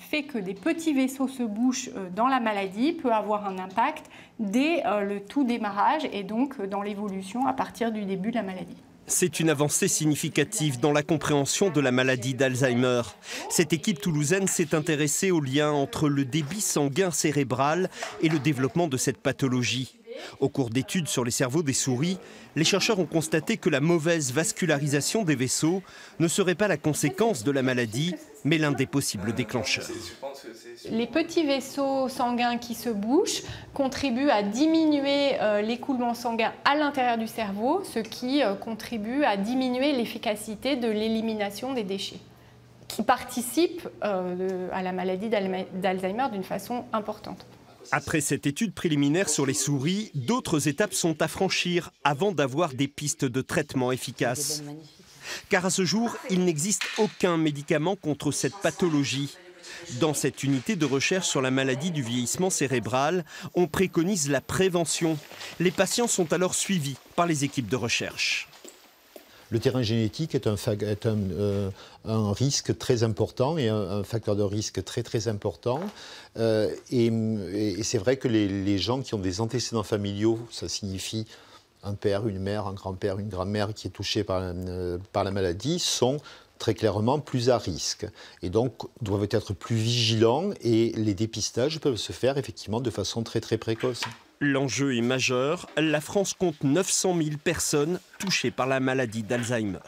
fait que des petits vaisseaux se bouchent dans la maladie peut avoir un impact dès le tout démarrage et donc dans l'évolution à partir du début de la maladie. C'est une avancée significative dans la compréhension de la maladie d'Alzheimer. Cette équipe toulousaine s'est intéressée au lien entre le débit sanguin cérébral et le développement de cette pathologie. Au cours d'études sur les cerveaux des souris, les chercheurs ont constaté que la mauvaise vascularisation des vaisseaux ne serait pas la conséquence de la maladie, mais l'un des possibles déclencheurs. Les petits vaisseaux sanguins qui se bouchent contribuent à diminuer l'écoulement sanguin à l'intérieur du cerveau, ce qui contribue à diminuer l'efficacité de l'élimination des déchets, qui participent à la maladie d'Alzheimer d'une façon importante. Après cette étude préliminaire sur les souris, d'autres étapes sont à franchir avant d'avoir des pistes de traitement efficaces. Car à ce jour, il n'existe aucun médicament contre cette pathologie. Dans cette unité de recherche sur la maladie du vieillissement cérébral, on préconise la prévention. Les patients sont alors suivis par les équipes de recherche. Le terrain génétique est un risque très important et un facteur de risque très important. Et c'est vrai que les gens qui ont des antécédents familiaux, ça signifie un père, une mère, un grand-père, une grand-mère qui est touché par la maladie, sont très clairement plus à risque. Et donc doivent être plus vigilants et les dépistages peuvent se faire effectivement de façon très précoce. L'enjeu est majeur. La France compte 900 000 personnes touchées par la maladie d'Alzheimer.